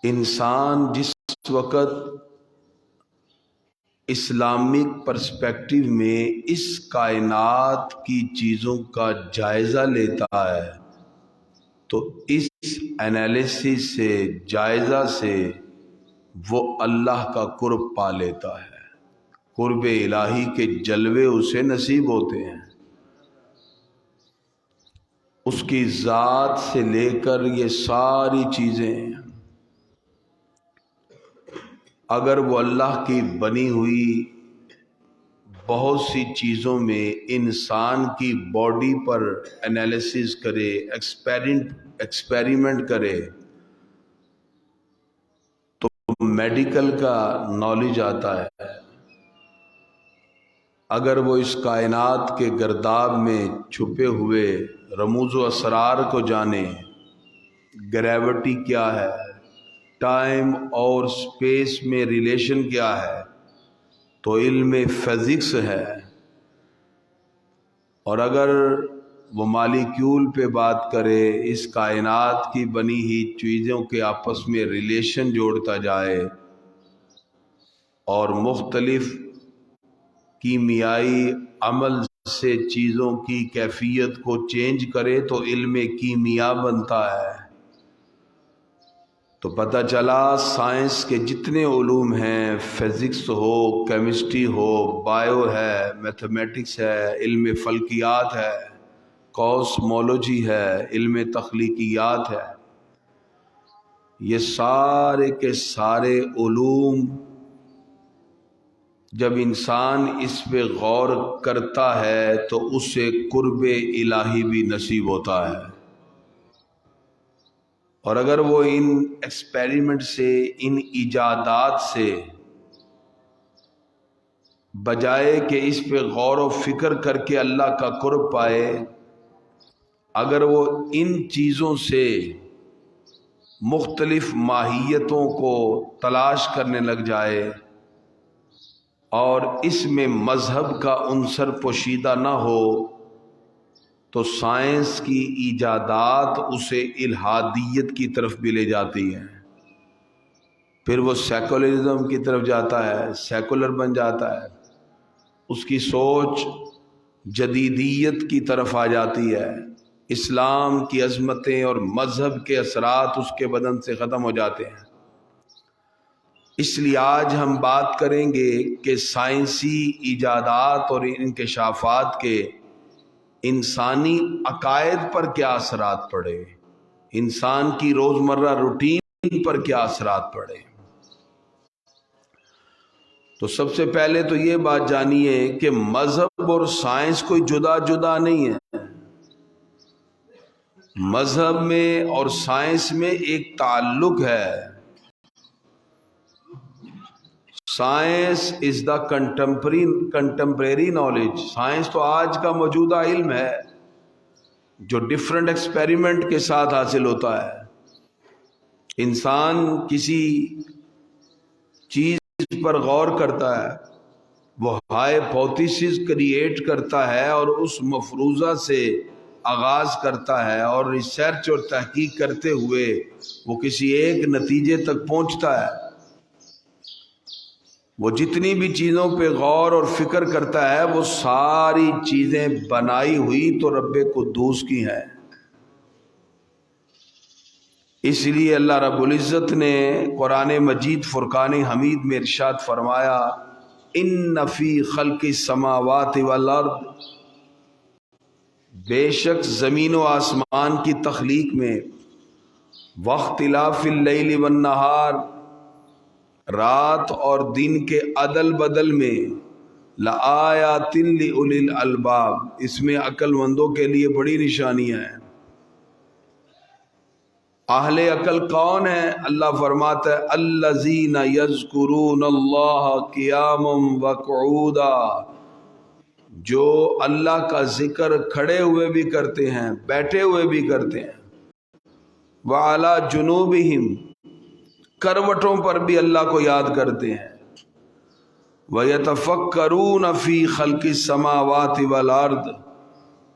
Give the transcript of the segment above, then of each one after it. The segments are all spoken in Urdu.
انسان جس وقت اسلامک پرسپیکٹیو میں اس کائنات کی چیزوں کا جائزہ لیتا ہے تو اس انالیسس سے، جائزہ سے وہ اللہ کا قرب پا لیتا ہے، قرب الہی کے جلوے اسے نصیب ہوتے ہیں۔ اس کی ذات سے لے کر یہ ساری چیزیں اگر وہ اللہ کی بنی ہوئی بہت سی چیزوں میں انسان کی باڈی پر انالیسس کرے، ایکسپیریمنٹ کرے تو میڈیکل کا نالج آتا ہے۔ اگر وہ اس کائنات کے گرداب میں چھپے ہوئے رموز و اسرار کو جانے، گریوٹی کیا ہے، ٹائم اور سپیس میں ریلیشن کیا ہے، تو علم فزکس ہے۔ اور اگر وہ مالیکیول پہ بات کرے، اس کائنات کی بنی ہی چیزوں کے آپس میں ریلیشن جوڑتا جائے اور مختلف کیمیائی عمل سے چیزوں کی کیفیت کو چینج کرے تو علم کیمیا بنتا ہے۔ تو پتہ چلا سائنس کے جتنے علوم ہیں، فزکس ہو، کیمسٹری ہو، بائیو ہے، میتھمیٹکس ہے، علم فلکیات ہے، کاسمولوجی ہے، علم تخلیقیات ہے، یہ سارے کے سارے علوم جب انسان اس پہ غور کرتا ہے تو اسے قرب الہی بھی نصیب ہوتا ہے۔ اور اگر وہ ان ایکسپیریمنٹ سے، ان ایجادات سے بجائے کہ اس پہ غور و فکر کر کے اللہ کا قرب پائے، اگر وہ ان چیزوں سے مختلف ماہیتوں کو تلاش کرنے لگ جائے اور اس میں مذہب کا عنصر پوشیدہ نہ ہو تو سائنس کی ایجادات اسے الہادیت کی طرف بھی لے جاتی ہیں۔ پھر وہ سیکولرزم کی طرف جاتا ہے، سیکولر بن جاتا ہے، اس کی سوچ جدیدیت کی طرف آ جاتی ہے، اسلام کی عظمتیں اور مذہب کے اثرات اس کے بدن سے ختم ہو جاتے ہیں۔ اس لیے آج ہم بات کریں گے کہ سائنسی ایجادات اور انکشافات کے انسانی عقائد پر کیا اثرات پڑے، انسان کی روزمرہ روٹین پر کیا اثرات پڑے۔ تو سب سے پہلے تو یہ بات جانیے کہ مذہب اور سائنس کوئی جدا جدا نہیں ہے۔ مذہب میں اور سائنس میں ایک تعلق ہے۔ Science is the contemporary knowledge, science تو آج کا موجودہ علم ہے جو ڈفرنٹ ایکسپیریمنٹ کے ساتھ حاصل ہوتا ہے۔ انسان کسی چیز پر غور کرتا ہے، وہ ہائپوتھیسس کریٹ کرتا ہے اور اس مفروضہ سے آغاز کرتا ہے اور ریسرچ اور تحقیق کرتے ہوئے وہ کسی ایک نتیجے تک پہنچتا ہے۔ وہ جتنی بھی چیزوں پہ غور اور فکر کرتا ہے وہ ساری چیزیں بنائی ہوئی تو رب قدوس کی ہیں۔ اس لیے اللہ رب العزت نے قرآن مجید فرقان حمید میں ارشاد فرمایا، ان فی خلق السماوات والارض، بے شک زمین و آسمان کی تخلیق میں، واختلاف اللیل والنہار، رات اور دن کے عدل بدل میں، لآیات لأولی الالباب، اس میں عقل مندوں کے لیے بڑی نشانیاں ہیں۔ اہل عقل کون ہیں؟ اللہ فرماتا ہے الذین یذکرون اللہ قیاما وقعودا، جو اللہ کا ذکر کھڑے ہوئے بھی کرتے ہیں، بیٹھے ہوئے بھی کرتے ہیں، وعلی جنوبہم، کروٹوں پر بھی اللہ کو یاد کرتے ہیں، وَيَتَفَكَّرُونَ فِي خَلْقِ السَّمَاوَاتِ وَالْأَرْضِ،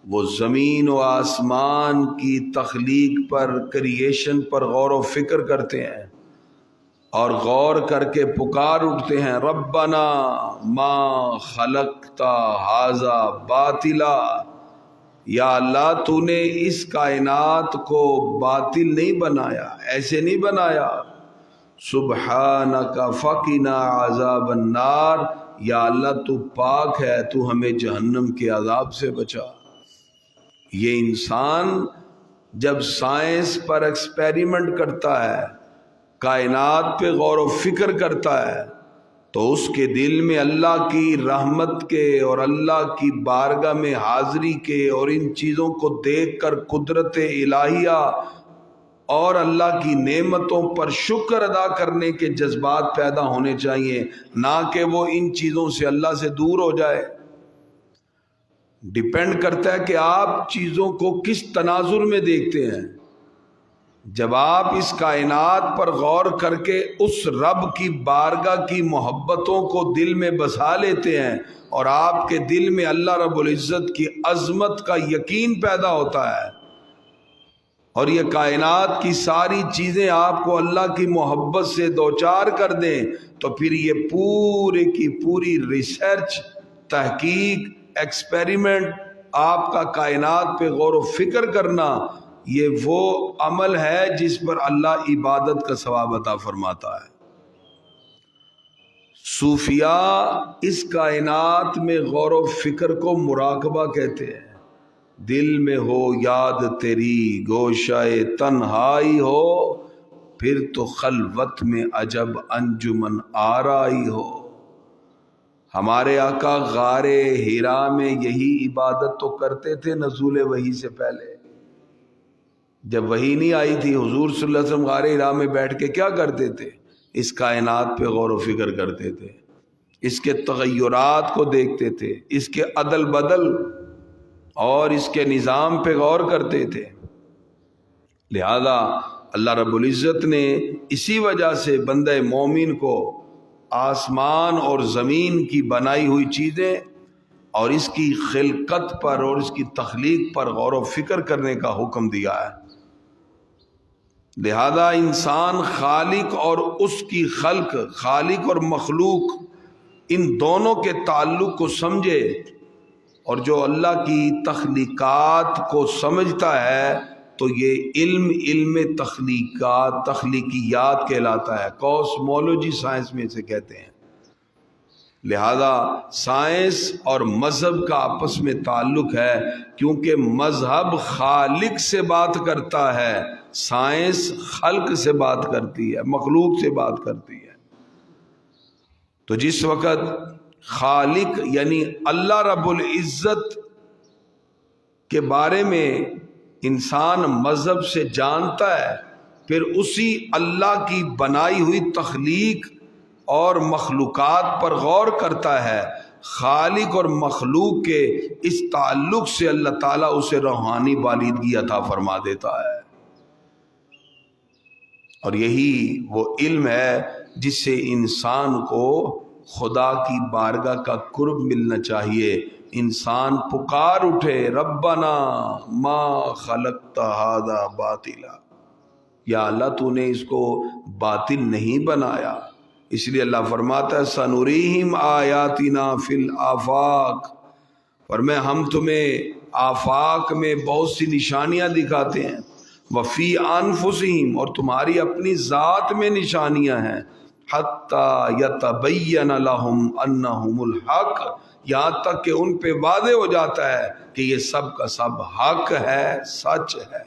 وہ زمین و آسمان کی تخلیق پر، کریشن پر غور و فکر کرتے ہیں، اور غور کر کے پکار اٹھتے ہیں ربنا ما خلقت ھذا باطلا، یا اللہ تو نے اس کائنات کو باطل نہیں بنایا، ایسے نہیں بنایا، سبحانک فقنا عذاب النار، یا اللہ تو پاک ہے، تو ہمیں جہنم کے عذاب سے بچا۔ یہ انسان جب سائنس پر ایکسپیریمنٹ کرتا ہے، کائنات پہ غور و فکر کرتا ہے، تو اس کے دل میں اللہ کی رحمت کے اور اللہ کی بارگاہ میں حاضری کے اور ان چیزوں کو دیکھ کر قدرت الہیہ اور اللہ کی نعمتوں پر شکر ادا کرنے کے جذبات پیدا ہونے چاہیے، نہ کہ وہ ان چیزوں سے اللہ سے دور ہو جائے۔ ڈیپینڈ کرتا ہے کہ آپ چیزوں کو کس تناظر میں دیکھتے ہیں۔ جب آپ اس کائنات پر غور کر کے اس رب کی بارگاہ کی محبتوں کو دل میں بسا لیتے ہیں اور آپ کے دل میں اللہ رب العزت کی عظمت کا یقین پیدا ہوتا ہے، اور یہ کائنات کی ساری چیزیں آپ کو اللہ کی محبت سے دوچار کر دیں، تو پھر یہ پورے کی پوری ریسرچ، تحقیق، ایکسپیریمنٹ، آپ کا کائنات پہ غور و فکر کرنا، یہ وہ عمل ہے جس پر اللہ عبادت کا ثواب عطا فرماتا ہے۔ صوفیاء اس کائنات میں غور و فکر کو مراقبہ کہتے ہیں۔ دل میں ہو یاد تیری گوشہ تنہائی ہو، پھر تو خلوت میں عجب انجمن آرائی ہو۔ ہمارے آقا غار حرا میں یہی عبادت تو کرتے تھے نزول وحی سے پہلے۔ جب وحی نہیں آئی تھی، حضور صلی اللہ علیہ وسلم غار حرا میں بیٹھ کے کیا کرتے تھے؟ اس کائنات پہ غور و فکر کرتے تھے، اس کے تغیرات کو دیکھتے تھے، اس کے عدل بدل اور اس کے نظام پہ غور کرتے تھے۔ لہذا اللہ رب العزت نے اسی وجہ سے بندہ مومن کو آسمان اور زمین کی بنائی ہوئی چیزیں اور اس کی خلقت پر اور اس کی تخلیق پر غور و فکر کرنے کا حکم دیا ہے۔ لہذا انسان خالق اور اس کی خلق، خالق اور مخلوق، ان دونوں کے تعلق کو سمجھے، اور جو اللہ کی تخلیقات کو سمجھتا ہے تو یہ علم تخلیقیات کہلاتا ہے، کاسمولوجی سائنس میں اسے کہتے ہیں۔ لہذا سائنس اور مذہب کا آپس میں تعلق ہے، کیونکہ مذہب خالق سے بات کرتا ہے، سائنس خلق سے بات کرتی ہے، مخلوق سے بات کرتی ہے۔ تو جس وقت خالق یعنی اللہ رب العزت کے بارے میں انسان مذہب سے جانتا ہے، پھر اسی اللہ کی بنائی ہوئی تخلیق اور مخلوقات پر غور کرتا ہے، خالق اور مخلوق کے اس تعلق سے اللہ تعالیٰ اسے روحانی بالیدگی عطا فرما دیتا ہے۔ اور یہی وہ علم ہے جس سے انسان کو خدا کی بارگاہ کا قرب ملنا چاہیے۔ انسان پکار اٹھے ربنا ما خلقت ھذا باطلا، یا اللہ تو نے اس کو باطل نہیں بنایا۔ اس لیے اللہ فرماتا ہے سنریہم آیاتنا فی الآفاق، فرمایا ہم تمہیں آفاق میں بہت سی نشانیاں دکھاتے ہیں، وفی انفسہم، اور تمہاری اپنی ذات میں نشانیاں ہیں، حتی یتبین لہم انہم الحق، یہاں تک کہ ان پہ واضح ہو جاتا ہے کہ یہ سب کا سب حق ہے، سچ ہے۔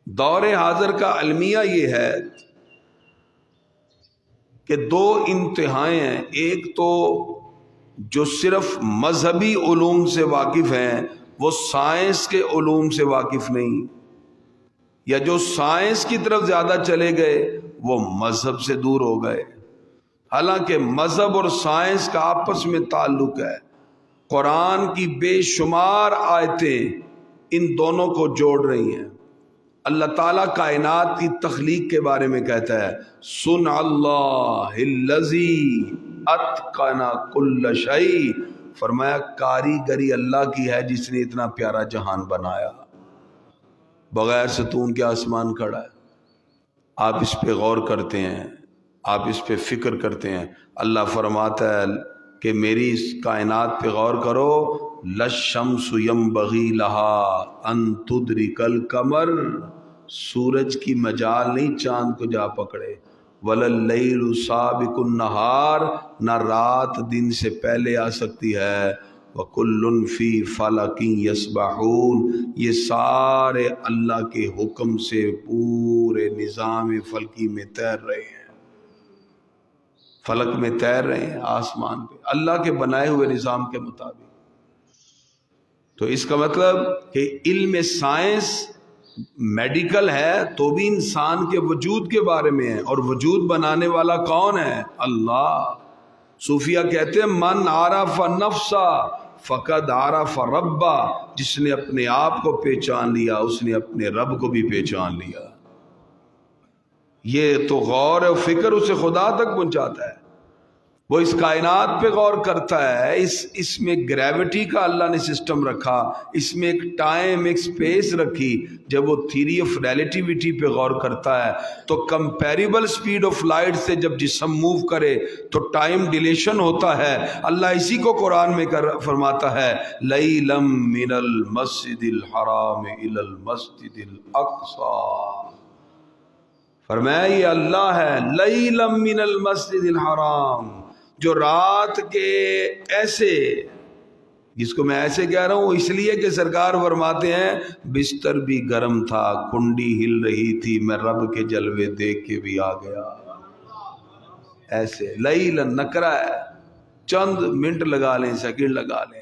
دور حاضر کا المیہ یہ ہے کہ دو انتہائیں ہیں، ایک تو جو صرف مذہبی علوم سے واقف ہیں وہ سائنس کے علوم سے واقف نہیں، یا جو سائنس کی طرف زیادہ چلے گئے وہ مذہب سے دور ہو گئے۔ حالانکہ مذہب اور سائنس کا آپس میں تعلق ہے، قرآن کی بے شمار آیتیں ان دونوں کو جوڑ رہی ہیں۔ اللہ تعالیٰ کائنات کی تخلیق کے بارے میں کہتا ہے صنع اللہ الذی اتقن کل شیء، فرمایا کاریگری اللہ کی ہے جس نے اتنا پیارا جہان بنایا، بغیر ستون کے آسمان کھڑا ہے۔ آپ اس پہ غور کرتے ہیں، آپ اس پہ فکر کرتے ہیں۔ اللہ فرماتا ہے کہ میری اس کائنات پہ غور کرو، لَلشَّمْسُ يَنبَغِي لَهَا أَن تُدْرِكَ الْقَمَرَ، سورج کی مجال نہیں چاند کو جا پکڑے، وَلَا اللَّيْلُ سَابِقُ النَّهَارِ، نہ رات دن سے پہلے آ سکتی ہے، وَكُلٌّ فِي فَلَكٍ يَسْبَحُونَ، یہ سارے اللہ کے حکم سے پورے نظام فلکی میں تیر رہے ہیں، فلک میں تیر رہے ہیں، آسمان پہ اللہ کے بنائے ہوئے نظام کے مطابق۔ تو اس کا مطلب کہ علم سائنس میڈیکل ہے تو بھی انسان کے وجود کے بارے میں ہے، اور وجود بنانے والا کون ہے؟ اللہ۔ صوفیہ کہتے ہیں من عرف نفسا فقد عرف ربا، جس نے اپنے آپ کو پہچان لیا اس نے اپنے رب کو بھی پہچان لیا۔ یہ تو غور و فکر اسے خدا تک پہنچاتا ہے۔ وہ اس کائنات پہ غور کرتا ہے، اس میں گریوٹی کا اللہ نے سسٹم رکھا، اس میں ایک ٹائم ایک سپیس رکھی۔ جب وہ تھیری آف ریلیٹیوٹی پہ غور کرتا ہے تو کمپیریبل سپیڈ آف لائٹ سے جب جسم موو کرے تو ٹائم ڈیلیشن ہوتا ہے۔ اللہ اسی کو قرآن میں فرماتا ہے لیلا من المسجد الحرام الی المسجد الاقصی، فرمایا یہ اللہ ہے لیلا من المسجد الحرام، جو رات کے ایسے، جس کو میں ایسے کہہ رہا ہوں اس لیے کہ سرکار فرماتے ہیں بستر بھی گرم تھا، کنڈی ہل رہی تھی، میں رب کے جلوے دیکھ کے بھی آ گیا۔ ایسے لیلا نکرا ہے، چند منٹ لگا لیں، سیکنڈ لگا لیں،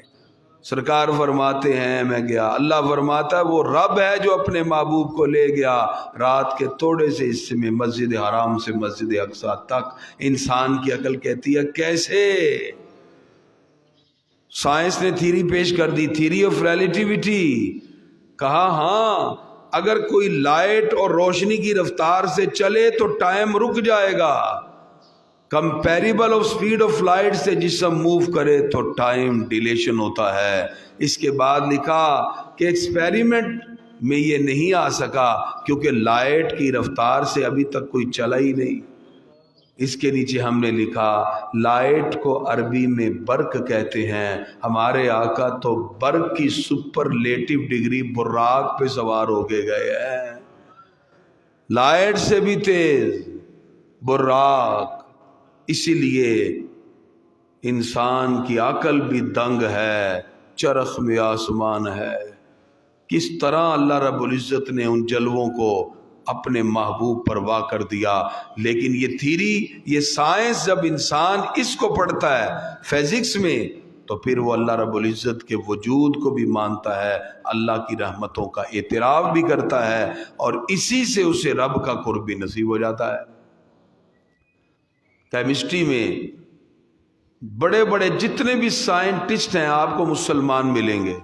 سرکار فرماتے ہیں میں گیا۔ اللہ فرماتا ہے وہ رب ہے جو اپنے محبوب کو لے گیا رات کے تھوڑے سے حصے میں مسجد حرام سے مسجد اقصی تک۔ انسان کی عقل کہتی ہے کیسے؟ سائنس نے تھیری پیش کر دی، تھیری آف ریلیٹیوٹی، کہا ہاں اگر کوئی لائٹ اور روشنی کی رفتار سے چلے تو ٹائم رک جائے گا، comparable of speed of light سے جسم موو کرے تو ٹائم ڈیلیشن ہوتا ہے۔ اس کے بعد لکھا کہ ایکسپیریمنٹ میں یہ نہیں آ سکا کیونکہ لائٹ کی رفتار سے ابھی تک کوئی چلا ہی نہیں۔ اس کے نیچے ہم نے لکھا لائٹ کو عربی میں برق کہتے ہیں، ہمارے آقا تو برق کی سپرلیٹو ڈگری براق پہ سوار ہو کے گئے ہیں، لائٹ سے بھی تیز براق۔ اسی لیے انسان کی عقل بھی دنگ ہے، چرخ میں آسمان ہے۔ کس طرح اللہ رب العزت نے ان جلووں کو اپنے محبوب پر وا کر دیا۔ لیکن یہ تھیری، یہ سائنس جب انسان اس کو پڑھتا ہے فزکس میں تو پھر وہ اللہ رب العزت کے وجود کو بھی مانتا ہے، اللہ کی رحمتوں کا اعتراف بھی کرتا ہے، اور اسی سے اسے رب کا قرب بھی نصیب ہو جاتا ہے۔ کیمسٹری میں بڑے بڑے جتنے بھی سائنٹسٹ ہیں آپ کو مسلمان ملیں گے۔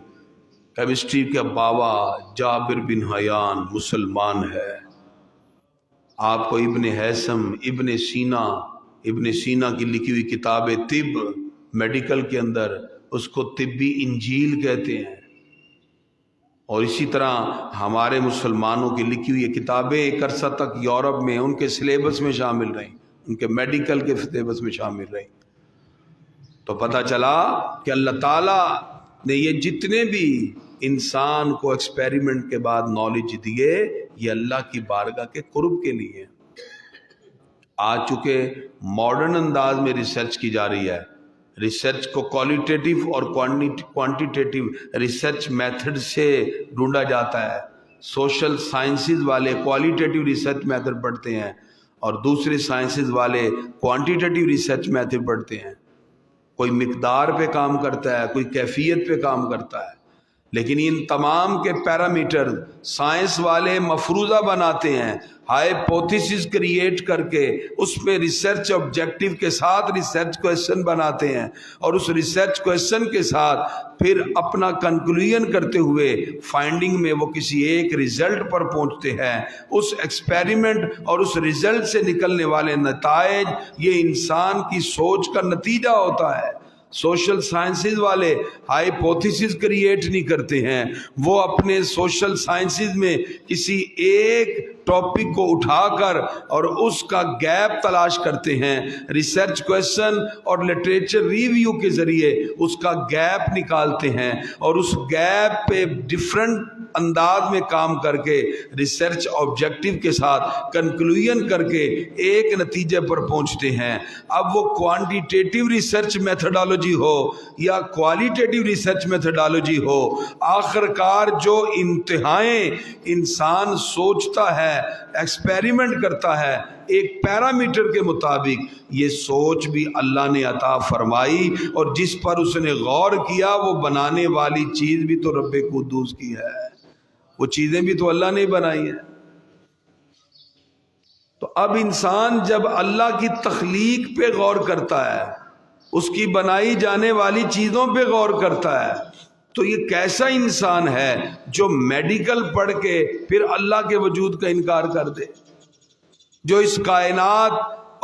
کیمسٹری کا بابا جابر بن حیان مسلمان ہے۔ آپ کو ابن ہیثم، ابن سینا کی لکھی ہوئی کتاب طب میڈیکل کے اندر اس کو طبی انجیل کہتے ہیں، اور اسی طرح ہمارے مسلمانوں کی لکھی ہوئی کتابیں ایک عرصہ تک یورپ میں ان کے سلیبس میں شامل رہیں، ان کے میڈیکل کے سلیبس میں شامل رہیں۔ تو پتہ چلا کہ اللہ تعالیٰ نے یہ جتنے بھی انسان کو ایکسپیریمنٹ کے بعد نالج دیے یہ اللہ کی بارگاہ کے قرب کے لیے۔ آج چونکہ ماڈرن انداز میں ریسرچ کی جا رہی ہے، ریسرچ کو کوالیٹیٹیو اور کوانٹیٹیو ریسرچ میتھڈ سے ڈھونڈا جاتا ہے۔ سوشل سائنسز والے کوالیٹیٹیو ریسرچ میتھڈ پڑھتے ہیں اور دوسرے سائنسز والے کوانٹیٹیو ریسرچ میتھڈ پڑھتے ہیں۔ کوئی مقدار پہ کام کرتا ہے، کوئی کیفیت پہ کام کرتا ہے، لیکن ان تمام کے پیرامیٹر سائنس والے مفروضہ بناتے ہیں، ہائپوتھیسس کریٹ کر کے اس میں ریسرچ آبجیکٹیو کے ساتھ ریسرچ کویسچن بناتے ہیں، اور اس ریسرچ کویسچن کے ساتھ پھر اپنا کنکلوژن کرتے ہوئے فائنڈنگ میں وہ کسی ایک ریزلٹ پر پہنچتے ہیں۔ اس ایکسپیریمنٹ اور اس ریزلٹ سے نکلنے والے نتائج یہ انسان کی سوچ کا نتیجہ ہوتا ہے۔ سوشل سائنسز والے ہائپوتھیسس کریٹ نہیں کرتے ہیں، وہ اپنے سوشل سائنسز میں کسی ایک ٹاپک کو اٹھا کر اور اس کا گیپ تلاش کرتے ہیں، ریسرچ کویسچن اور لٹریچر ریویو کے ذریعے اس کا گیپ نکالتے ہیں اور اس گیپ پہ ڈفرنٹ انداز میں کام کر کے ریسرچ آبجیکٹو کے ساتھ کنکلوژن کر کے ایک نتیجے پر پہنچتے ہیں۔ اب وہ کوانٹیٹیو ریسرچ میتھڈالوجی ہو یا کوالیٹیٹیو ریسرچ میتھڈالوجی ہو، آخر کار جو انتہائیں انسان سوچتا ہے، ایکسپیریمنٹ کرتا ہے ایک پیرامیٹر کے مطابق، یہ سوچ بھی اللہ نے عطا فرمائی اور جس پر اس نے غور کیا وہ بنانے والی چیز بھی تو رب قدوس کی ہے، وہ چیزیں بھی تو اللہ نے بنائی ہیں۔ تو اب انسان جب اللہ کی تخلیق پہ غور کرتا ہے، اس کی بنائی جانے والی چیزوں پہ غور کرتا ہے، تو یہ کیسا انسان ہے جو میڈیکل پڑھ کے پھر اللہ کے وجود کا انکار کر دے، جو اس کائنات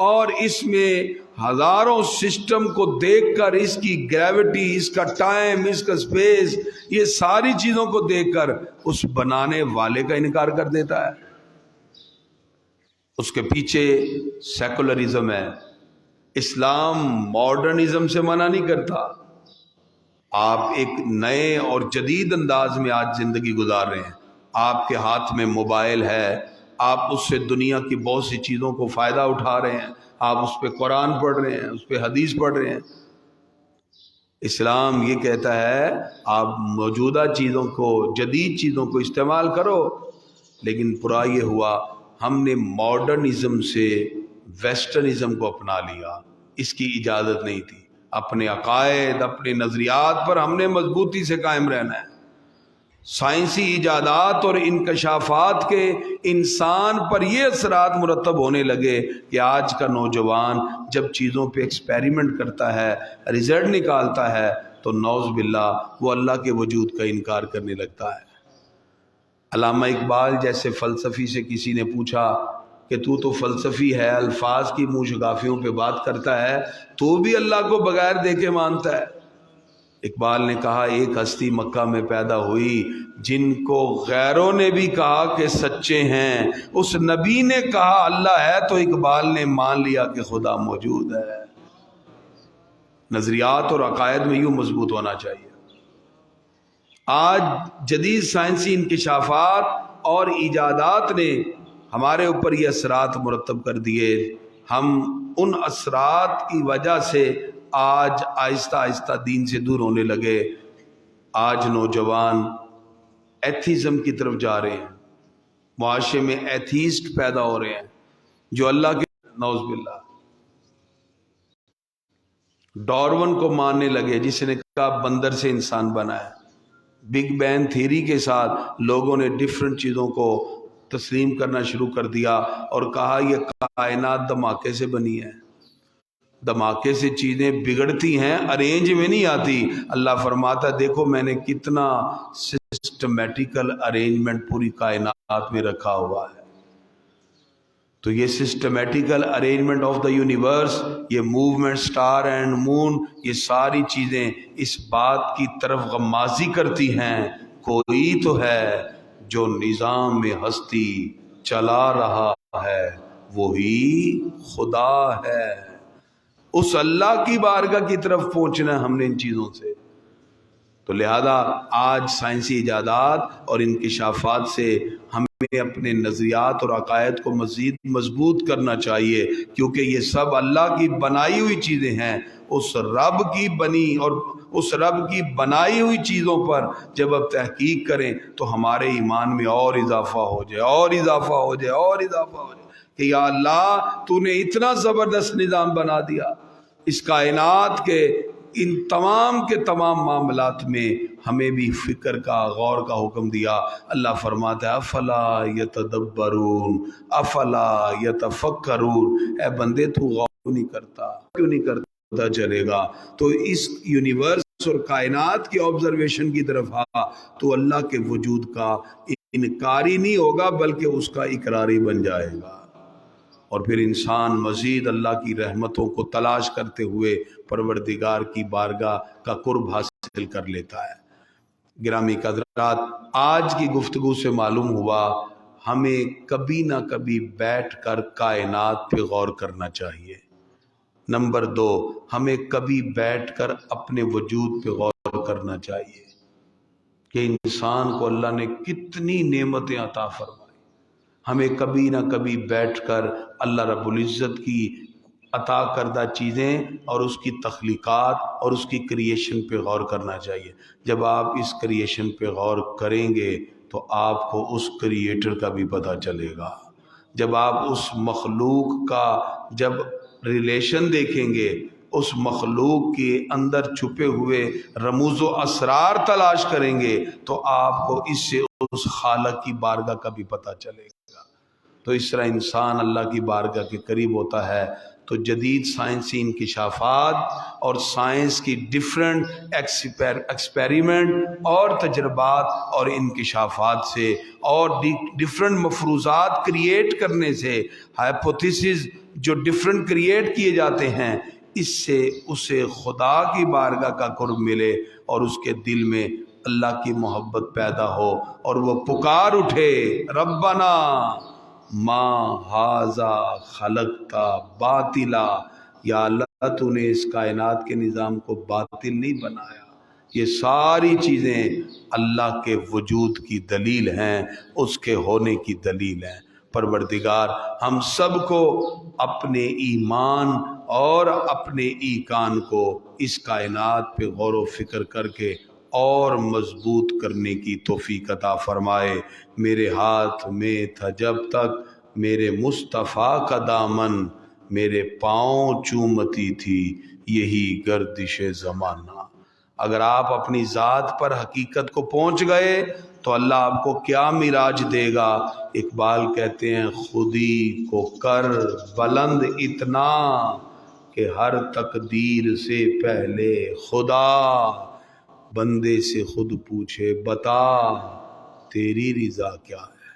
اور اس میں ہزاروں سسٹم کو دیکھ کر اس کی گریوٹی، اس کا ٹائم، اس کا سپیس، یہ ساری چیزوں کو دیکھ کر اس بنانے والے کا انکار کر دیتا ہے۔ اس کے پیچھے سیکولرزم ہے۔ اسلام ماڈرنزم سے منع نہیں کرتا، آپ ایک نئے اور جدید انداز میں آج زندگی گزار رہے ہیں، آپ کے ہاتھ میں موبائل ہے، آپ اس سے دنیا کی بہت سی چیزوں کو فائدہ اٹھا رہے ہیں، آپ اس پہ قرآن پڑھ رہے ہیں، اس پہ حدیث پڑھ رہے ہیں۔ اسلام یہ کہتا ہے آپ موجودہ چیزوں کو، جدید چیزوں کو استعمال کرو، لیکن برا یہ ہوا ہم نے ماڈرنزم سے ویسٹرنزم کو اپنا لیا، اس کی اجازت نہیں تھی۔ اپنے عقائد، اپنے نظریات پر ہم نے مضبوطی سے قائم رہنا ہے۔ سائنسی ایجادات اور انکشافات کے انسان پر یہ اثرات مرتب ہونے لگے کہ آج کا نوجوان جب چیزوں پہ ایکسپیریمنٹ کرتا ہے، رزلٹ نکالتا ہے، تو نعوذ باللہ وہ اللہ کے وجود کا انکار کرنے لگتا ہے۔ علامہ اقبال جیسے فلسفی سے کسی نے پوچھا کہ تو فلسفی ہے، الفاظ کی منہ شگافیوں پہ بات کرتا ہے، تو بھی اللہ کو بغیر دیکھے مانتا ہے۔ اقبال نے کہا ایک ہستی مکہ میں پیدا ہوئی جن کو غیروں نے بھی کہا کہ سچے ہیں، اس نبی نے کہا اللہ ہے تو اقبال نے مان لیا کہ خدا موجود ہے۔ نظریات اور عقائد میں یوں مضبوط ہونا چاہیے۔ آج جدید سائنسی انکشافات اور ایجادات نے ہمارے اوپر یہ اثرات مرتب کر دیے، ہم ان اثرات کی وجہ سے آج آہستہ آہستہ دین سے دور ہونے لگے۔ آج نوجوان ایتھیزم کی طرف جا رہے ہیں، معاشرے میں ایتھیسٹ پیدا ہو رہے ہیں جو اللہ کے نعوذ باللہ ڈارون کو ماننے لگے، جس نے کہا بندر سے انسان بنا ہے۔ بگ بینگ تھیوری کے ساتھ لوگوں نے ڈفرنٹ چیزوں کو تسلیم کرنا شروع کر دیا اور کہا یہ کائنات دھماکے سے بنی ہے، دھماکے سے چیزیں بگڑتی ہیں، ارینج میں نہیں آتی۔ اللہ فرماتا ہے دیکھو میں نے کتنا سسٹمیٹیکل ارینجمنٹ پوری کائنات میں رکھا ہوا ہے۔ تو یہ سسٹمیٹیکل ارینجمنٹ آف دا یونیورس، یہ موومنٹ سٹار اینڈ مون، یہ ساری چیزیں اس بات کی طرف غمازی کرتی ہیں کوئی تو ہے جو نظام میں ہستی چلا رہا ہے، وہی خدا ہے۔ اس اللہ کی بارگاہ کی طرف پہنچنا ہے ہم نے ان چیزوں سے۔ تو لہذا آج سائنسی ایجادات اور انکشافات سے ہمیں اپنے نظریات اور عقائد کو مزید مضبوط کرنا چاہیے، کیونکہ یہ سب اللہ کی بنائی ہوئی چیزیں ہیں۔ اس رب کی بنی اور اس رب کی بنائی ہوئی چیزوں پر جب اب تحقیق کریں تو ہمارے ایمان میں اور اضافہ ہو جائے، اور اضافہ ہو جائے، اور اضافہ ہو جائے کہ یا اللہ تو نے اتنا زبردست نظام بنا دیا، اس کائنات کے ان تمام کے تمام معاملات میں ہمیں بھی فکر کا، غور کا حکم دیا۔ اللہ فرماتا ہے افلا یتدبرون افلا یتفکرون، اے بندے تو غور نہیں کرتا، کیوں نہیں کرتا چلے گا؟ تو اس یونیورس اور کائنات کی آبزرویشن کی طرف تو اللہ کے وجود کا انکاری نہیں ہوگا بلکہ اس کا اقراری بن جائے گا۔ اور پھر انسان مزید اللہ کی رحمتوں کو تلاش کرتے ہوئے پروردگار کی بارگاہ کا قرب حاصل کر لیتا ہے۔ گرامی حضرات، آج کی گفتگو سے معلوم ہوا ہمیں کبھی نہ کبھی بیٹھ کر کائنات پہ غور کرنا چاہیے۔ نمبر 2، ہمیں کبھی بیٹھ کر اپنے وجود پہ غور کرنا چاہیے کہ انسان کو اللہ نے کتنی نعمتیں عطا فرمائی۔ ہمیں کبھی نہ کبھی بیٹھ کر اللہ رب العزت کی عطا کردہ چیزیں اور اس کی تخلیقات اور اس کی کریشن پہ غور کرنا چاہیے۔ جب آپ اس کریشن پہ غور کریں گے تو آپ کو اس کریٹر کا بھی پتہ چلے گا۔ جب آپ اس مخلوق کا جب ریلیشن دیکھیں گے، اس مخلوق کے اندر چھپے ہوئے رموز و اسرار تلاش کریں گے تو آپ کو اس سے اس خالق کی بارگاہ کا بھی پتہ چلے گا۔ تو اس طرح انسان اللہ کی بارگاہ کے قریب ہوتا ہے تو جدید سائنسی انکشافات اور سائنس کی ڈیفرنٹ ایکسپیریمنٹ اور تجربات اور انکشافات سے اور ڈیفرنٹ مفروضات کریٹ کرنے سے، ہائپوتھیسز جو ڈیفرنٹ کریٹ کیے جاتے ہیں، اس سے اسے خدا کی بارگاہ کا قرب ملے اور اس کے دل میں اللہ کی محبت پیدا ہو اور وہ پکار اٹھے، ربنا ما ھذا خلقت باطلا، یا اللہ تو نے اس کائنات کے نظام کو باطل نہیں بنایا، یہ ساری چیزیں اللہ کے وجود کی دلیل ہیں، اس کے ہونے کی دلیل ہیں۔ پروردگار ہم سب کو اپنے ایمان اور اپنے ایقان کو اس کائنات پہ غور و فکر کر کے اور مضبوط کرنے کی توفیق عطا فرمائے۔ میرے ہاتھ میں تھا جب تک میرے مصطفیٰ کا دامن، میرے پاؤں چومتی تھی یہی گردش زمانہ۔ اگر آپ اپنی ذات پر حقیقت کو پہنچ گئے تو اللہ آپ کو کیا معراج دے گا۔ اقبال کہتے ہیں، خودی کو کر بلند اتنا کہ ہر تقدیر سے پہلے خدا بندے سے خود پوچھے بتا تیری رضا کیا ہے۔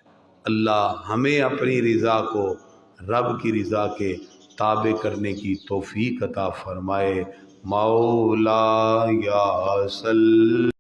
اللہ ہمیں اپنی رضا کو رب کی رضا کے تابع کرنے کی توفیق عطا فرمائے۔ مولا یا صلی